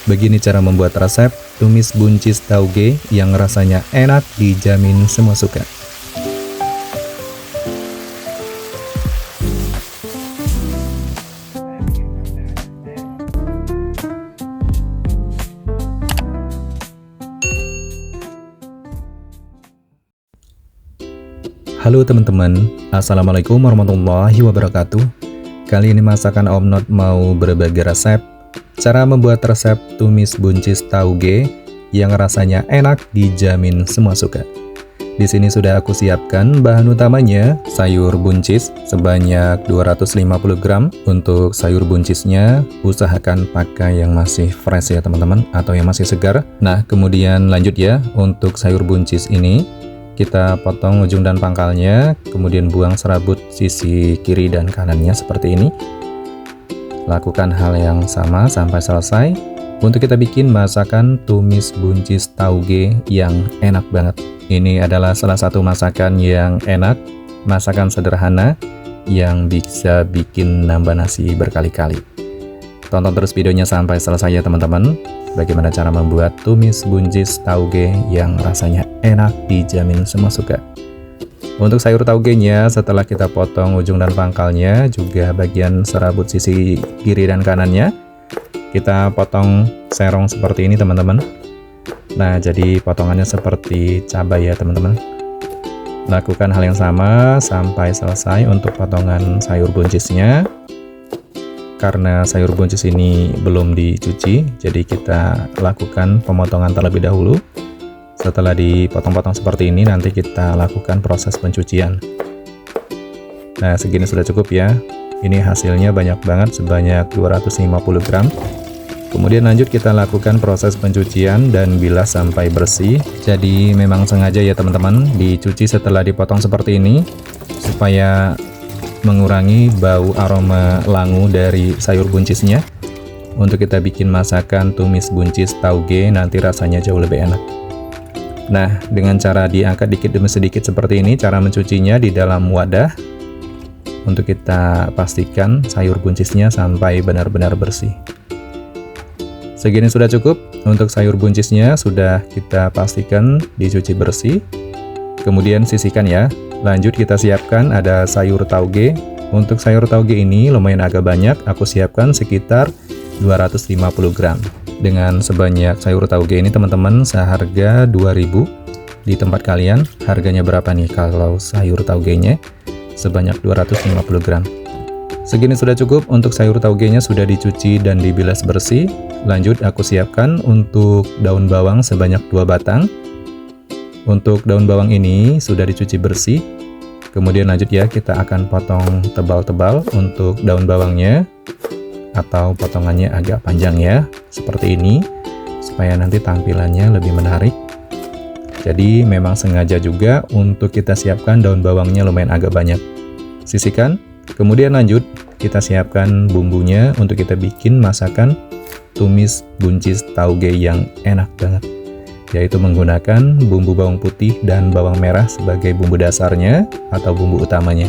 Begini cara membuat resep tumis buncis tauge yang rasanya enak, dijamin semua suka. Halo teman-teman, Assalamualaikum warahmatullahi wabarakatuh. Kali ini masakan Om Not mau berbagi resep cara membuat resep tumis buncis tauge yang rasanya enak, dijamin semua suka. Di sini sudah aku siapkan bahan utamanya, sayur buncis sebanyak 250 gram. Untuk sayur buncisnya usahakan pakai yang masih fresh ya teman-teman, atau yang masih segar. Nah, kemudian lanjut ya, untuk sayur buncis ini kita potong ujung dan pangkalnya, kemudian buang serabut sisi kiri dan kanannya seperti ini. Lakukan hal yang sama sampai selesai. Untuk kita bikin masakan tumis buncis tauge yang enak banget. Ini adalah salah satu masakan yang enak, masakan sederhana yang bisa bikin nambah nasi berkali-kali. Tonton terus videonya sampai selesai ya teman-teman. Bagaimana cara membuat tumis buncis tauge yang rasanya enak, dijamin semua suka. Untuk sayur taugenya, setelah kita potong ujung dan pangkalnya, juga bagian serabut sisi kiri dan kanannya, kita potong serong seperti ini teman-teman. Nah, jadi potongannya seperti cabai ya teman-teman. Lakukan hal yang sama sampai selesai untuk potongan sayur buncisnya. Karena sayur buncis ini belum dicuci, jadi kita lakukan pemotongan terlebih dahulu. Setelah dipotong-potong seperti ini, nanti kita lakukan proses pencucian. Nah, segini sudah cukup ya. Ini hasilnya banyak banget, sebanyak 250 gram. Kemudian lanjut kita lakukan proses pencucian dan bilas sampai bersih. Jadi memang sengaja ya teman-teman, dicuci setelah dipotong seperti ini, supaya mengurangi bau aroma langu dari sayur buncisnya. Untuk kita bikin masakan tumis buncis tauge, nanti rasanya jauh lebih enak. Nah, dengan cara diangkat dikit demi sedikit seperti ini, cara mencucinya di dalam wadah. Untuk kita pastikan sayur buncisnya sampai benar-benar bersih. Segini sudah cukup. Untuk sayur buncisnya sudah kita pastikan dicuci bersih. Kemudian sisihkan ya. Lanjut kita siapkan ada sayur tauge. Untuk sayur tauge ini lumayan agak banyak, aku siapkan sekitar 250 gram. Dengan sebanyak sayur tauge ini teman-teman seharga 2000. Di tempat kalian harganya berapa nih kalau sayur taugenya? Sebanyak 250 gram. Segini sudah cukup. Untuk sayur taugenya sudah dicuci dan dibilas bersih. Lanjut aku siapkan untuk daun bawang sebanyak 2 batang. Untuk daun bawang ini sudah dicuci bersih. Kemudian lanjut ya, kita akan potong tebal-tebal untuk daun bawangnya, atau potongannya agak panjang ya, seperti ini, supaya nanti tampilannya lebih menarik. Jadi memang sengaja juga untuk kita siapkan daun bawangnya lumayan agak banyak. Sisihkan, kemudian lanjut kita siapkan bumbunya untuk kita bikin masakan tumis buncis tauge yang enak banget, yaitu menggunakan bumbu bawang putih dan bawang merah sebagai bumbu dasarnya atau bumbu utamanya.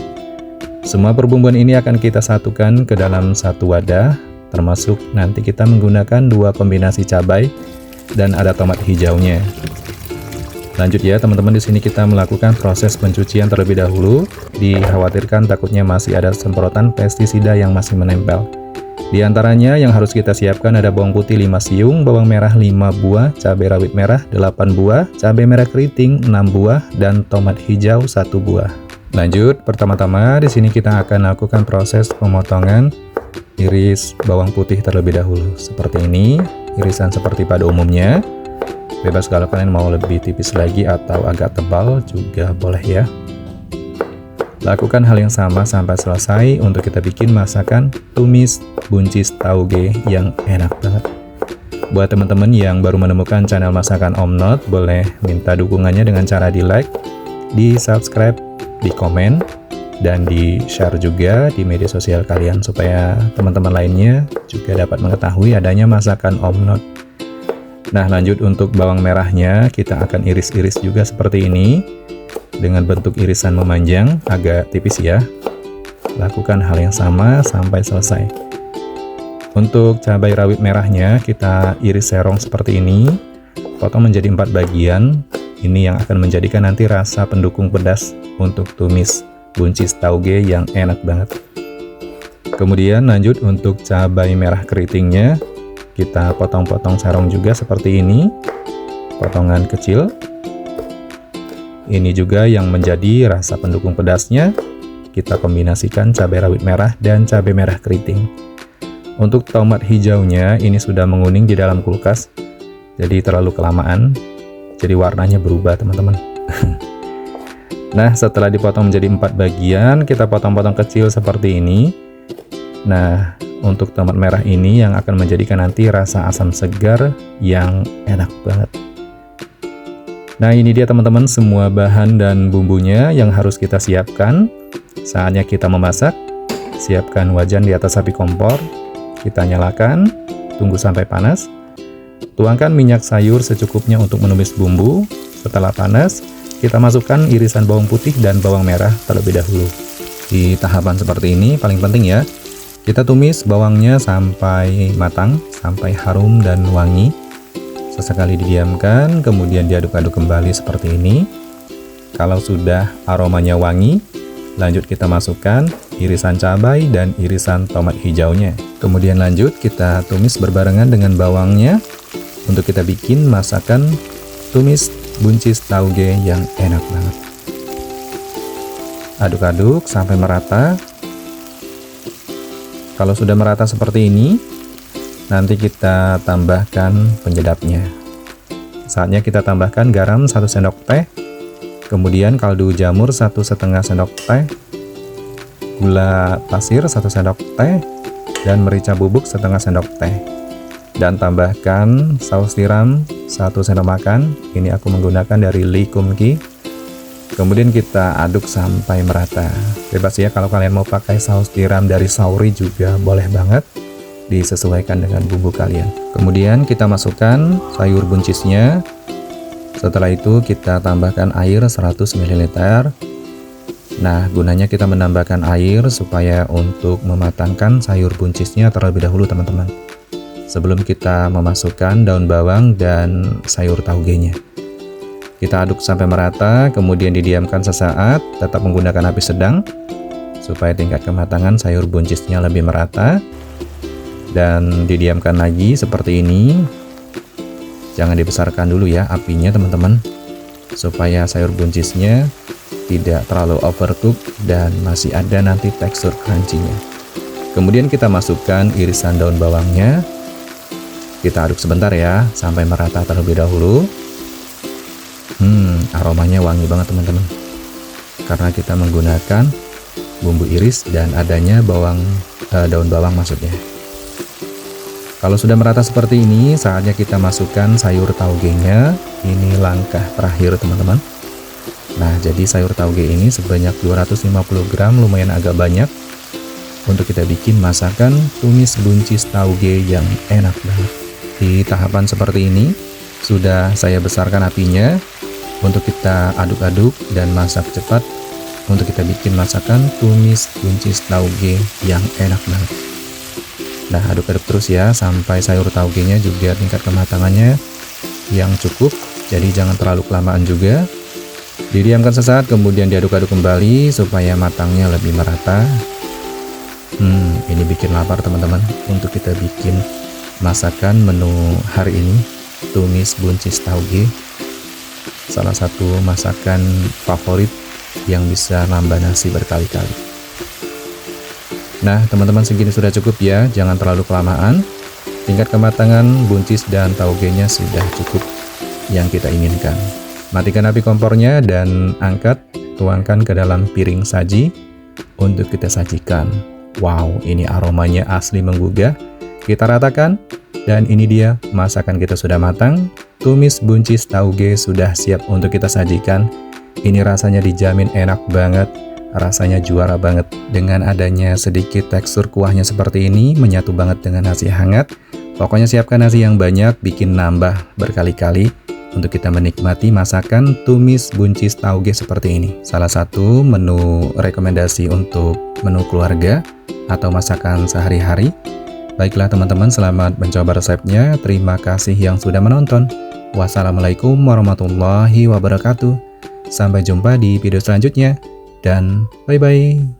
Semua perbumbuan ini akan kita satukan ke dalam satu wadah, termasuk nanti kita menggunakan 2 kombinasi cabai dan ada tomat hijaunya. Lanjut ya teman-teman, di sini kita melakukan proses pencucian terlebih dahulu. Dikhawatirkan takutnya masih ada semprotan pestisida yang masih menempel. Di antaranya yang harus kita siapkan ada bawang putih 5 siung, bawang merah 5 buah, cabai rawit merah 8 buah, cabai merah keriting 6 buah, dan tomat hijau 1 buah. Lanjut, pertama-tama di sini kita akan lakukan proses pemotongan iris bawang putih terlebih dahulu. Seperti ini, irisan seperti pada umumnya. Bebas kalau kalian mau lebih tipis lagi atau agak tebal juga boleh ya. Lakukan hal yang sama sampai selesai untuk kita bikin masakan tumis buncis tauge yang enak banget. Buat teman-teman yang baru menemukan channel masakan Om Not, boleh minta dukungannya dengan cara di like, di subscribe, di komen, dan di share juga di media sosial kalian supaya teman-teman lainnya juga dapat mengetahui adanya masakan Om Not. Nah, lanjut untuk bawang merahnya kita akan iris-iris juga seperti ini. Dengan bentuk irisan memanjang, agak tipis ya. Lakukan hal yang sama sampai selesai. Untuk cabai rawit merahnya kita iris serong seperti ini, potong menjadi 4 bagian. Ini yang akan menjadikan nanti rasa pendukung pedas untuk tumis buncis tauge yang enak banget. Kemudian lanjut untuk cabai merah keritingnya, kita potong-potong serong juga seperti ini, potongan kecil. Ini juga yang menjadi rasa pendukung pedasnya. Kita kombinasikan cabai rawit merah dan cabai merah keriting. Untuk tomat hijaunya ini sudah menguning di dalam kulkas, jadi terlalu kelamaan, jadi warnanya berubah teman-teman. Nah, setelah dipotong menjadi 4 bagian, kita potong-potong kecil seperti ini. Nah, untuk tomat merah ini yang akan menjadikan nanti rasa asam segar yang enak banget. Nah, ini dia teman-teman semua bahan dan bumbunya yang harus kita siapkan. Saatnya kita memasak. Siapkan wajan di atas api kompor. Kita nyalakan, tunggu sampai panas. Tuangkan minyak sayur secukupnya untuk menumis bumbu. Setelah panas, kita masukkan irisan bawang putih dan bawang merah terlebih dahulu. Di tahapan seperti ini paling penting ya, kita tumis bawangnya sampai matang, sampai harum dan wangi. Sesekali didiamkan, kemudian diaduk-aduk kembali seperti ini. Kalau sudah aromanya wangi, lanjut kita masukkan irisan cabai dan irisan tomat hijaunya. Kemudian lanjut kita tumis berbarengan dengan bawangnya untuk kita bikin masakan tumis buncis tauge yang enak banget. Aduk-aduk sampai merata. Kalau sudah merata seperti ini, nanti kita tambahkan penyedapnya. Saatnya kita tambahkan garam 1 sendok teh, kemudian kaldu jamur 1,5 sendok teh, gula pasir 1 sendok teh, dan merica bubuk 1/2 sendok teh. Dan tambahkan saus tiram 1 sendok makan. Ini aku menggunakan dari Lee Kum Kee. Kemudian kita aduk sampai merata. Bebas ya, kalau kalian mau pakai saus tiram dari Sauri juga boleh banget, disesuaikan dengan bumbu kalian. Kemudian kita masukkan sayur buncisnya. Setelah itu kita tambahkan air 100 ml. Nah, gunanya kita menambahkan air supaya untuk mematangkan sayur buncisnya terlebih dahulu teman-teman, sebelum kita memasukkan daun bawang dan sayur taugenya. Kita aduk sampai merata, kemudian didiamkan sesaat, tetap menggunakan api sedang supaya tingkat kematangan sayur buncisnya lebih merata. Dan didiamkan lagi seperti ini. Jangan dibesarkan dulu ya apinya teman-teman, supaya sayur buncisnya tidak terlalu overcook dan masih ada nanti tekstur crunchy-nya. Kemudian kita masukkan irisan daun bawangnya. Kita aduk sebentar ya sampai merata terlebih dahulu. Aromanya wangi banget teman-teman, karena kita menggunakan bumbu iris dan adanya daun bawang maksudnya. Kalau sudah merata seperti ini, saatnya kita masukkan sayur taugenya. Ini langkah terakhir teman-teman. Nah, jadi sayur tauge ini sebanyak 250 gram, lumayan agak banyak untuk kita bikin masakan tumis buncis tauge yang enak banget. Di tahapan seperti ini, sudah saya besarkan apinya untuk kita aduk-aduk dan masak cepat untuk kita bikin masakan tumis buncis tauge yang enak banget. Nah, aduk-aduk terus ya sampai sayur taugenya juga tingkat kematangannya yang cukup, jadi jangan terlalu kelamaan juga. Didiamkan sesaat, kemudian diaduk-aduk kembali supaya matangnya lebih merata. Ini bikin lapar teman-teman untuk kita bikin masakan menu hari ini, tumis buncis tauge. Salah satu masakan favorit yang bisa nambah nasi berkali-kali. Nah, teman-teman segini sudah cukup ya, jangan terlalu kelamaan. Tingkat kematangan buncis dan taugenya sudah cukup yang kita inginkan. Matikan api kompornya dan angkat, tuangkan ke dalam piring saji untuk kita sajikan. Wow, ini aromanya asli menggugah. Kita ratakan, dan ini dia masakan kita sudah matang. Tumis buncis tauge sudah siap untuk kita sajikan. Ini rasanya dijamin enak banget, rasanya juara banget. Dengan adanya sedikit tekstur kuahnya seperti ini, menyatu banget dengan nasi hangat. Pokoknya siapkan nasi yang banyak, bikin nambah berkali-kali untuk kita menikmati masakan tumis buncis tauge seperti ini. Salah satu menu rekomendasi untuk menu keluarga atau masakan sehari-hari. Baiklah teman-teman, selamat mencoba resepnya. Terima kasih yang sudah menonton. Wassalamualaikum warahmatullahi wabarakatuh. Sampai jumpa di video selanjutnya. Dan bye-bye.